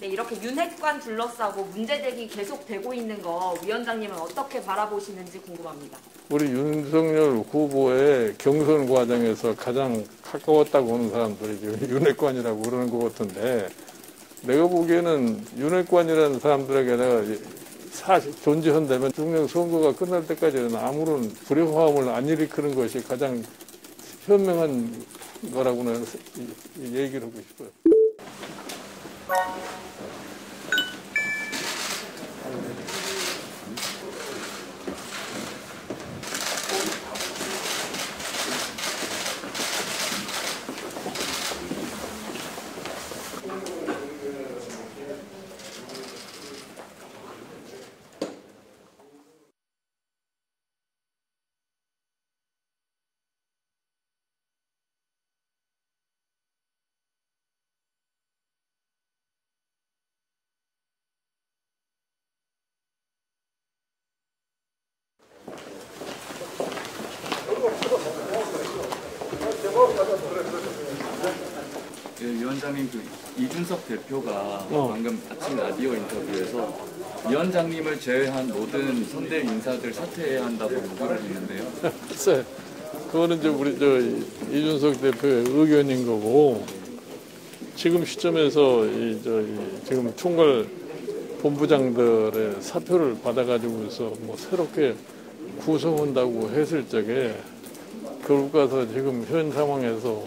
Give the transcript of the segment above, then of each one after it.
네, 이렇게 윤핵관 둘러싸고 문제제기 계속되고 있는 거 위원장님은 어떻게 바라보시는지 궁금합니다. 우리 윤석열 후보의 경선 과정에서 가장 가까웠다고 하는 사람들이 윤핵관이라고 그러는 것 같은데, 내가 보기에는 윤핵관이라는 사람들에게 내가 사실 존재한다면 중령 선거가 끝날 때까지는 아무런 불협화음을 안 일으키는 것이 가장 현명한 거라고 는 얘기를 하고 싶어요. 예, 위원장님, 이준석 대표가 방금 아침 라디오 인터뷰에서 위원장님을 제외한 모든 선대 인사들 사퇴해야 한다고 요구를 했는데요. 글쎄, 그거는 이제 우리 이준석 대표의 의견인 거고, 지금 시점에서 지금 총괄 본부장들의 사표를 받아가지고서 뭐 새롭게 구성한다고 했을 적에, 결국 가서 지금 현 상황에서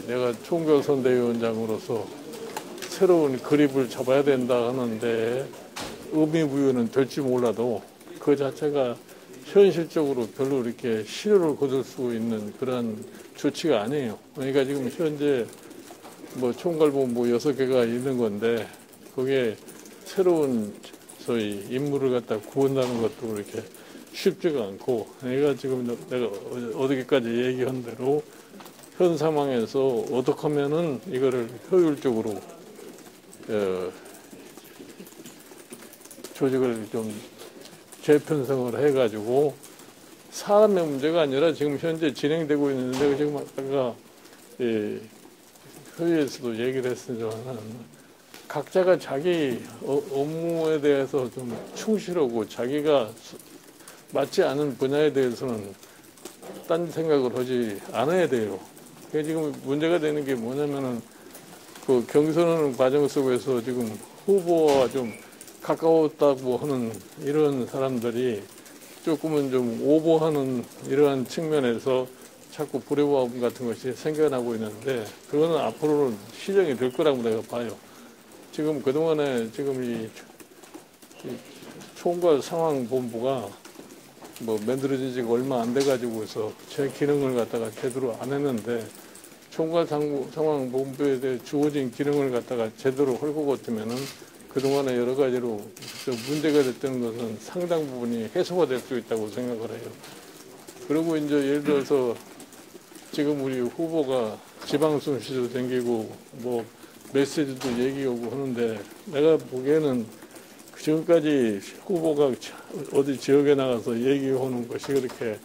내가 총괄선대위원장으로서 새로운 그립을 잡아야 된다 하는데 의미 부여는 될지 몰라도 그 자체가 현실적으로 별로 이렇게 실효를 거둘 수 있는 그런 조치가 아니에요. 그러니까 지금 현재 뭐 총괄본부 6개가 있는 건데, 그게 새로운 소위 인물을 갖다 구한다는 것도 그렇게 쉽지가 않고, 내가 지금 내가 어저께까지 얘기한 대로 현 상황에서 어떻게 하면은 이거를 효율적으로 조직을 좀 재편성을 해가지고, 사람의 문제가 아니라 지금 현재 진행되고 있는데, 지금 아까 회의에서도 얘기를 했으지만 각자가 자기 업무에 대해서 좀 충실하고 자기가 맞지 않은 분야에 대해서는 딴 생각을 하지 않아야 돼요. 지금 문제가 되는 게 뭐냐면은 그 경선 과정 속에서 지금 후보와 좀 가까웠다고 하는 이런 사람들이 조금은 좀 오버하는 이러한 측면에서 자꾸 불협화음 같은 것이 생겨나고 있는데, 그거는 앞으로는 시정이 될 거라고 내가 봐요. 지금 그동안에 지금 이 총괄 상황본부가 뭐 만들어진 지가 얼마 안 돼가지고서 제 기능을 갖다가 제대로 안 했는데, 총괄 상황본부에 대해 주어진 기능을 갖다가 제대로 할 것 같으면은 그동안에 여러 가지로 문제가 됐던 것은 상당 부분이 해소가 될 수 있다고 생각을 해요. 그리고 이제 예를 들어서 지금 우리 후보가 지방순시도 댕기고 뭐 메시지도 얘기하고 하는데, 내가 보기에는 지금까지 후보가 어디 지역에 나가서 얘기하는 것이 그렇게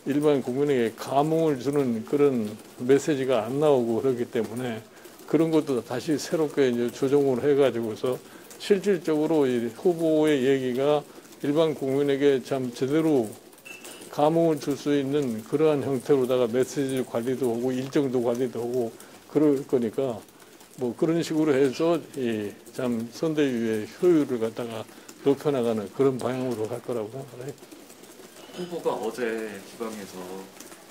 일반 국민에게 감흥을 주는 그런 메시지가 안 나오고 그렇기 때문에, 그런 것도 다시 새롭게 이제 조정을 해가지고서 실질적으로 이 후보의 얘기가 일반 국민에게 참 제대로 감흥을 줄 수 있는 그러한 형태로다가 메시지 관리도 하고 일정도 관리도 하고 그럴 거니까, 뭐 그런 식으로 해서 참 선대위의 효율을 갖다가 높여나가는 그런 방향으로 갈 거라고 생각해요. 후보가 어제 지방에서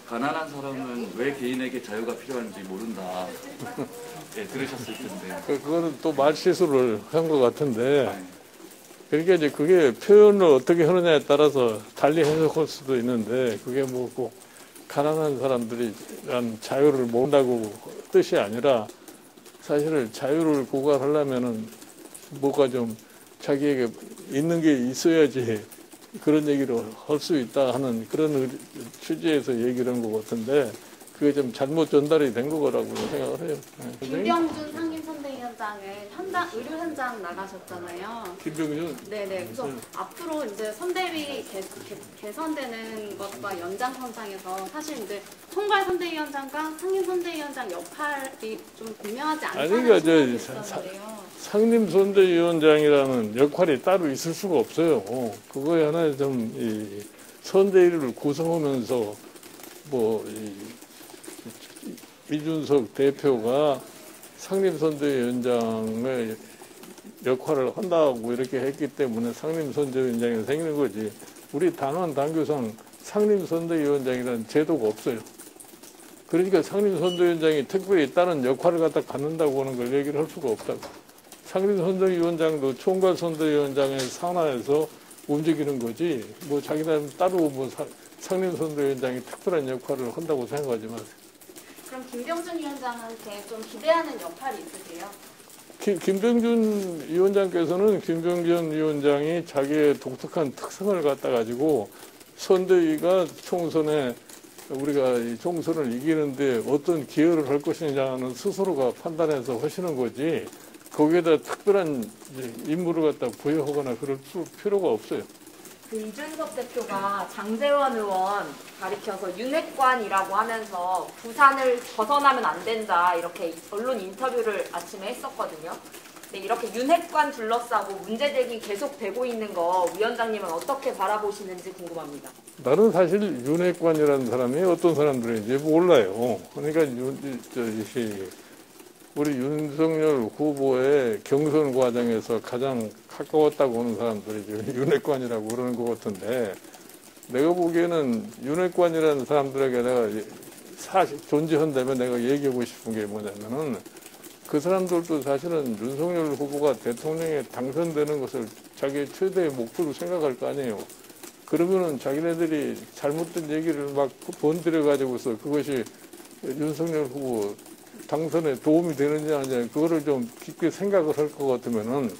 가난한 사람은 왜 개인에게 자유가 필요한지 모른다. 예, 들으셨을 텐데. 그거는 또 말실수를 한 것 같은데, 그러니까 이제 그게 표현을 어떻게 하느냐에 따라서 달리 해석할 수도 있는데, 그게 뭐 꼭 가난한 사람들이 자유를 모른다고 뜻이 아니라, 사실은 자유를 고갈하려면은 뭐가 좀 자기에게 있는 게 있어야지 그런 얘기를 할 수 있다 하는 그런 취지에서 얘기를 한 것 같은데, 그게 좀 잘못 전달이 된 거라고 생각을 해요. 김병준 상임선대위원장은 의료 현장 나가셨잖아요. 김병준? 네네. 그래서 앞으로 이제 선대위 개선되는 것과 연장선상에서 사실 이제 총괄 선대위원장과 상임 선대위원장 역할이 좀 분명하지 않다는 그러니까 생각이 있었는데요. 상임선대위원장이라는 역할이 따로 있을 수가 없어요. 그거에 하나 좀 선대위를 구성하면서 뭐 이준석 대표가 상임선대위원장의 역할을 한다고 이렇게 했기 때문에 상임선대위원장이 생기는 거지. 우리 당원 당규상 상임선대위원장이라는 제도가 없어요. 그러니까 상임선대위원장이 특별히 다른 역할을 갖다 갖는다고 하는 걸 얘기를 할 수가 없다고. 상임선대위원장도 총괄선대위원장의 산하에서 움직이는 거지. 뭐 자기는 따로 뭐 상임선대위원장이 특별한 역할을 한다고 생각하지 마세요. 그럼 김병준 위원장한테 좀 기대하는 역할이 있으세요? 김병준 위원장께서는 김병준 위원장이 자기의 독특한 특성을 갖다 가지고 선대위가 총선에 우리가 이 총선을 이기는데 어떤 기여를 할 것이냐는 스스로가 판단해서 하시는 거지. 거기에다 특별한 임무를 갖다 부여하거나 그럴 필요가 없어요. 그 이준석 대표가 장제원 의원 가리켜서 윤핵관이라고 하면서 부산을 벗어나면 안 된다 이렇게 언론 인터뷰를 아침에 했었거든요. 근데 이렇게 윤핵관 둘러싸고 문제제기 계속되고 있는 거 위원장님은 어떻게 바라보시는지 궁금합니다. 나는 사실 윤핵관이라는 사람이 어떤 사람들인지 몰라요. 그러니까 우리 윤석열 후보의 경선 과정에서 가장 가까웠다고 하는 사람들이 윤핵관이라고 그러는 것 같은데, 내가 보기에는 윤핵관이라는 사람들에게 내가 사실 존재한다면 내가 얘기하고 싶은 게 뭐냐면은, 그 사람들도 사실은 윤석열 후보가 대통령에 당선되는 것을 자기의 최대의 목표로 생각할 거 아니에요. 그러면은 자기네들이 잘못된 얘기를 막 번들여 가지고서 그것이 윤석열 후보 당선에 도움이 되느냐 아니냐 그거를 좀 깊게 생각을 할 것 같으면은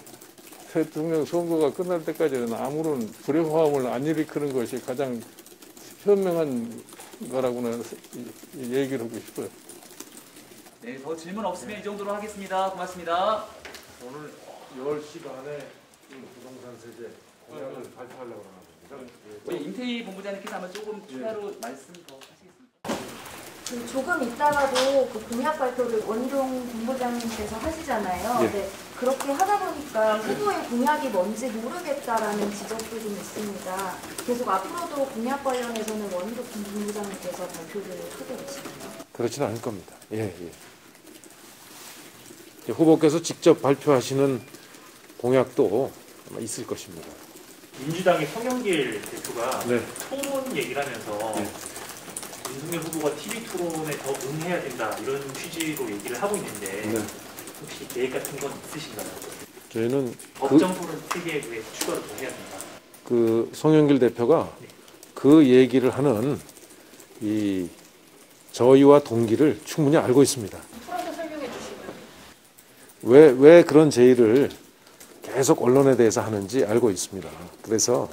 대통령 선거가 끝날 때까지는 아무런 불협화음을 안 일으키는 것이 가장 현명한 거라고는 얘기를 하고 싶어요. 네, 더 질문 없으면 이 정도로 하겠습니다. 고맙습니다. 오늘 10시 반에 부동산 세제 공약을 발표하려고 합니다. 우리 임태희 본부장님께서 아마 조금 추가로 말씀 더 하시겠습니까? 그 조금 있다가도 그 공약 발표를 원종 본부장님께서 하시잖아요. 예. 네, 그렇게 하다 보니까 후보의 공약이 뭔지 모르겠다라는 지적도 좀 있습니다. 계속 앞으로도 공약 관련해서는 원종 본부장님께서 발표를 하게 되시나요? 그렇지는 않을 겁니다. 예. 후보께서 직접 발표하시는 공약도 아마 있을 것입니다. 민주당의 송영길 대표가 네. 토론 얘기를 하면서 네. 윤석열 후보가 TV 토론에 더 응해야 된다 이런 취지로 얘기를 하고 있는데 네. 혹시 계획 같은 건 있으신가요? 저희는 법정 토론 체계에 추가로 더 해야 된다. 그 송영길 대표가 그 얘기를 하는 이 저희와 동기를 충분히 알고 있습니다. 풀어서 설명해 주시고요. 왜 그런 제의를 계속 언론에 대해서 하는지 알고 있습니다. 그래서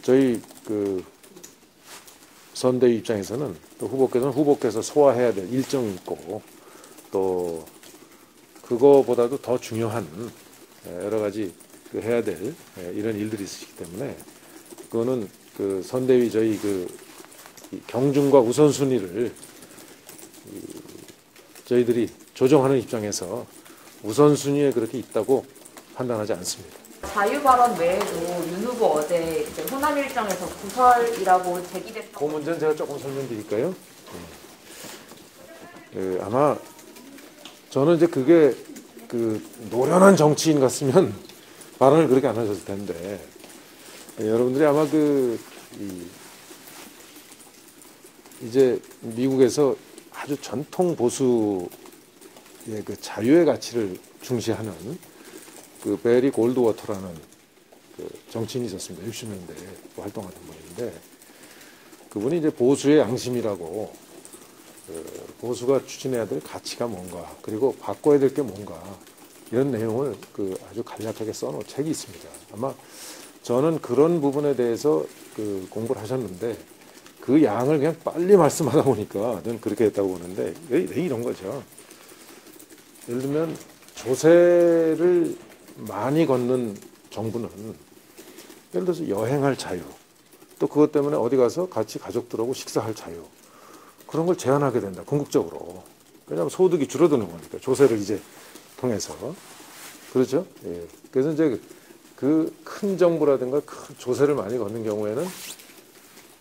저희 그 선대위 입장에서는 또 후보께서 소화해야 될 일정이 있고 또 그거보다도 더 중요한 여러 가지 해야 될 이런 일들이 있으시기 때문에 그거는 그 선대위 저희 그 경중과 우선순위를 저희들이 조정하는 입장에서 우선순위에 그렇게 있다고 판단하지 않습니다. 자유 발언 외에도 윤 후보 어제 이제 호남 일정에서 구설이라고 제기됐던 그 문제는 제가 조금 설명드릴까요? 아마 저는 이제 그게 그 노련한 정치인 같으면 발언을 그렇게 안 하셨을 텐데 여러분들이 아마 이제 미국에서 아주 전통 보수의 그 자유의 가치를 중시하는 그 베리 골드워터라는 그 정치인이 있었습니다. 60년대에 활동하던 분인데 그분이 이제 보수의 양심이라고 보수가 추진해야 될 가치가 뭔가 그리고 바꿔야 될 게 뭔가 이런 내용을 그 아주 간략하게 써놓은 책이 있습니다. 아마 저는 그런 부분에 대해서 그 공부를 하셨는데 그 양을 그냥 빨리 말씀하다 보니까 저는 그렇게 했다고 보는데 이런 거죠. 예를 들면 조세를 많이 걷는 정부는 예를 들어서 여행할 자유 또 그것 때문에 어디 가서 같이 가족들하고 식사할 자유 그런 걸 제한하게 된다. 궁극적으로. 왜냐하면 소득이 줄어드는 거니까 조세를 이제 통해서. 그렇죠? 예. 그래서 이제 그 큰 정부라든가 큰 조세를 많이 걷는 경우에는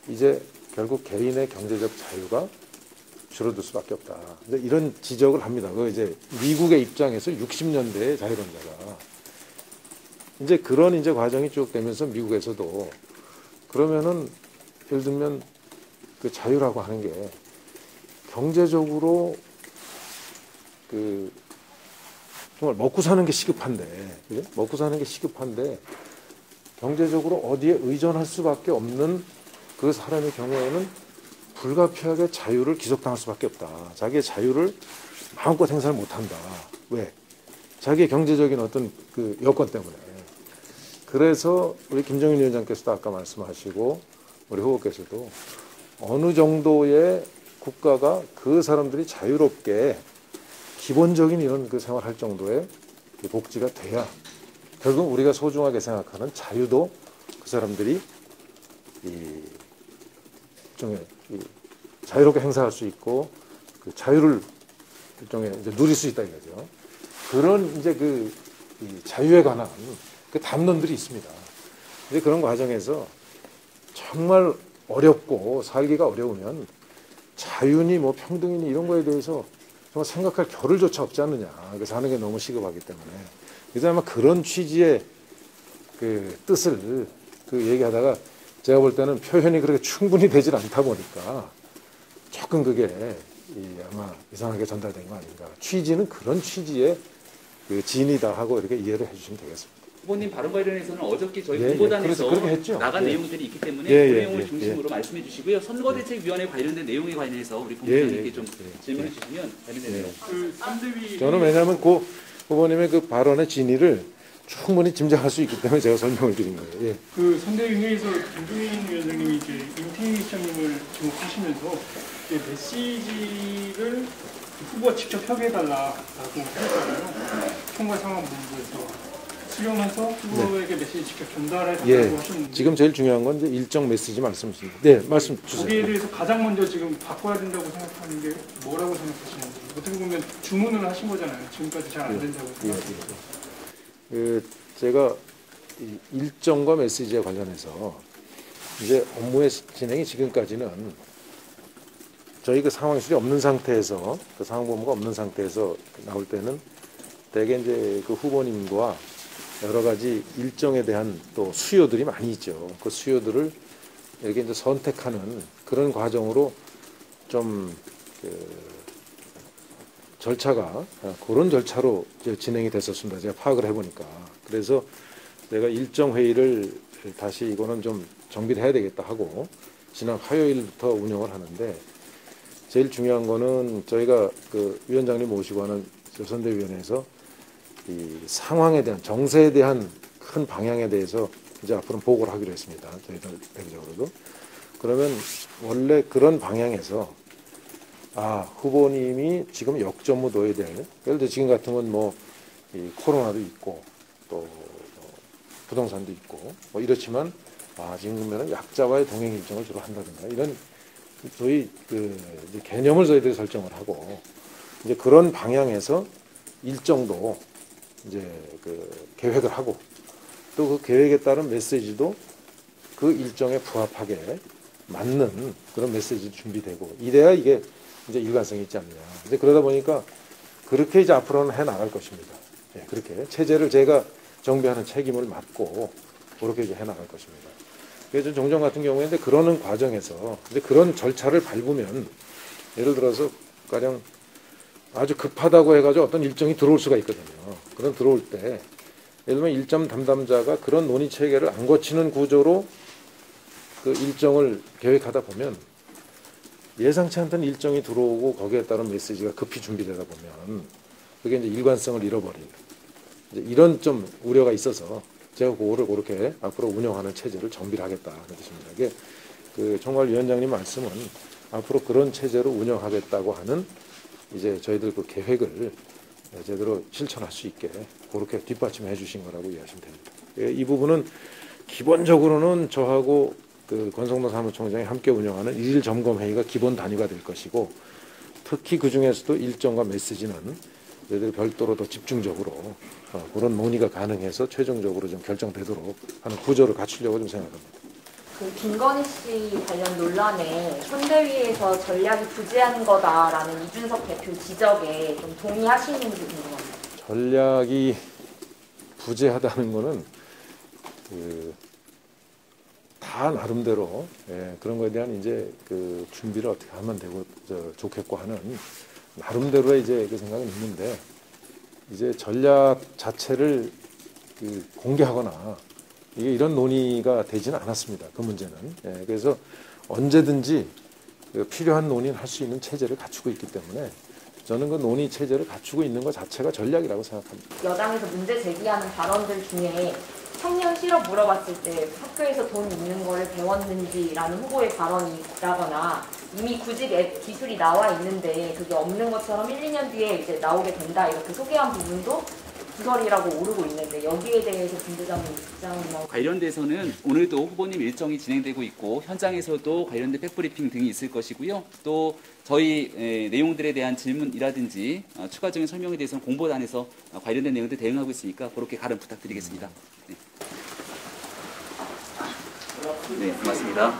이제 결국 개인의 경제적 자유가 줄어들 수밖에 없다. 이제 이런 지적을 합니다. 그 이제 미국의 입장에서 60년대의 자유론자가 이제 그런 이제 과정이 쭉 되면서 미국에서도 그러면은 예를 들면 그 자유라고 하는 게 경제적으로 그 정말 먹고 사는 게 시급한데, 그죠? 먹고 사는 게 시급한데 경제적으로 어디에 의존할 수밖에 없는 그 사람의 경우에는 불가피하게 자유를 기속당할 수밖에 없다. 자기의 자유를 마음껏 행사를 못한다. 왜? 자기의 경제적인 어떤 그 여건 때문에. 그래서 우리 김정인 위원장께서도 아까 말씀하시고 우리 후보께서도 어느 정도의 국가가 그 사람들이 자유롭게 기본적인 이런 그 생활할 정도의 복지가 돼야 결국 우리가 소중하게 생각하는 자유도 그 사람들이 일종의 자유롭게 행사할 수 있고 그 자유를 일종의 이제 누릴 수 있다 이거죠. 그런 이제 그 자유에 관한 그 담론들이 있습니다. 이제 그런 과정에서 정말 어렵고 살기가 어려우면 자유니 뭐 평등이니 이런 거에 대해서 정말 생각할 겨를조차 없지 않느냐. 그래서 하는 게 너무 시급하기 때문에. 그래서 아마 그런 취지의 그 뜻을 그 얘기하다가 제가 볼 때는 표현이 그렇게 충분히 되질 않다 보니까 조금 그게 아마 이상하게 전달된 거 아닌가. 취지는 그런 취지의 그 진이다 하고 이렇게 이해를 해주시면 되겠습니다. 후보님 발언 관련해서는 어저께 저희 예, 공보단에서 그렇게 했죠. 나간 예. 내용들이 있기 때문에 예, 그 예, 내용을 예, 중심으로 말씀해 주시고요. 선거대책위원회 관련된 내용에 관해서 우리 본부장님께 예, 좀 예. 질문해 주시면 되는데요. 그 선대위 저는 왜냐하면 그 후보님의 그 발언의 진위를 충분히 짐작할 수 있기 때문에 제가 설명을 드린 거예요. 예. 그 선대위 회의에서 김종인 위원장님이 이제 임태희 시장님을 지목하시면서 이제 메시지를 후보가 직접 협의해달라라고 하셨잖아요. 총괄 상황본부에서 수렴해서 후보에게 메시지 직접 전달해달라고 예. 하셨는데 지금 제일 중요한 건 이제 일정 메시지 말씀이십니다. 네, 말씀 주세요. 거기에 대해서 가장 먼저 지금 바꿔야 된다고 생각하는 게 뭐라고 생각하시는지 어떻게 보면 주문을 하신 거잖아요. 지금까지 잘 안 된다고 생각하시는데 그 제가 이 일정과 메시지에 관련해서 이제 업무의 진행이 지금까지는 저희 그 상황실이 없는 상태에서 그 상황본부가 없는 상태에서 나올 때는 대개 이제 그 후보님과 여러 가지 일정에 대한 또 수요들이 많이 있죠. 그 수요들을 이렇게 이제 선택하는 그런 과정으로 좀 절차가 그런 절차로 이제 진행이 됐었습니다. 제가 파악을 해보니까. 그래서 내가 일정 회의를 다시 이거는 좀 정비를 해야 되겠다 하고 지난 화요일부터 운영을 하는데 제일 중요한 거는 저희가 그 위원장님 모시고 하는 선대위원회에서 이 상황에 대한 정세에 대한 큰 방향에 대해서 이제 앞으로 보고를 하기로 했습니다. 저희들 대표적으로도. 그러면 원래 그런 방향에서 후보님이 지금 역점을 둬야 될, 예를 들어 지금 같은 건 뭐 이 코로나도 있고 또 부동산도 있고 뭐 이렇지만 지금은 약자와의 동행 일정을 주로 한다든가 이런 저희 그 이제 개념을 저희들이 설정을 하고 이제 그런 방향에서 일정도 이제 그 계획을 하고 또 그 계획에 따른 메시지도 그 일정에 부합하게 맞는 그런 메시지 준비되고 이래야 이게 이제 일관성이 있지 않느냐. 이제 그러다 보니까 그렇게 이제 앞으로는 해 나갈 것입니다. 예, 그렇게 체제를 제가 정비하는 책임을 맡고 그렇게 이제 해 나갈 것입니다. 그래서 종전 같은 경우에 그러는 과정에서 이제 그런 절차를 밟으면 예를 들어서 가령 아주 급하다고 해가지고 어떤 일정이 들어올 수가 있거든요. 그런 들어올 때 예를 들면 일정 담당자가 그런 논의 체계를 안 거치는 구조로 그 일정을 계획하다 보면 예상치 않던 일정이 들어오고 거기에 따른 메시지가 급히 준비되다 보면 그게 이제 일관성을 잃어버리는 이제 이런 좀 우려가 있어서 제가 그거를 그렇게 앞으로 운영하는 체제를 정비를 하겠다 하는 뜻입니다. 이게 그 총괄위원장님 말씀은 앞으로 그런 체제로 운영하겠다고 하는 이제 저희들 그 계획을 제대로 실천할 수 있게 그렇게 뒷받침해 주신 거라고 이해하시면 됩니다. 이 부분은 기본적으로는 저하고 그 권성동 사무총장이 함께 운영하는 일일 점검 회의가 기본 단위가 될 것이고 특히 그 중에서도 일정과 메시지는 저희들이 별도로 더 집중적으로 그런 논의가 가능해서 최종적으로 좀 결정되도록 하는 구조를 갖추려고 좀 생각합니다. 그 김건희 씨 관련 논란에 선대위에서 전략이 부재한 거다라는 이준석 대표 지적에 좀 동의하시는지 궁금합니다. 전략이 부재하다는 거는 다 나름대로 그런 거에 대한 이제 그 준비를 어떻게 하면 되고 좋겠고 하는 나름대로의 이제 그 생각은 있는데 이제 전략 자체를 공개하거나 이게 이런 논의가 되지는 않았습니다. 그 문제는. 그래서 언제든지 필요한 논의를 할 수 있는 체제를 갖추고 있기 때문에 저는 그 논의 체제를 갖추고 있는 것 자체가 전략이라고 생각합니다. 여당에서 문제 제기하는 발언들 중에 청년 실업 물어봤을 때 학교에서 돈 있는 거를 배웠는지라는 후보의 발언이 있다거나 이미 구직 앱 기술이 나와 있는데 그게 없는 것처럼 1, 2년 뒤에 이제 나오게 된다 이렇게 소개한 부분도 구설이라고 오르고 있는데 여기에 대해서 김부장님 입장이나 관련돼서는 오늘도 후보님 일정이 진행되고 있고 현장에서도 관련된 백브리핑 등이 있을 것이고요. 또 저희 내용들에 대한 질문이라든지 추가적인 설명에 대해서는 공보단에서 관련된 내용들 대응하고 있으니까 그렇게 가름 부탁드리겠습니다. 네, 고맙습니다.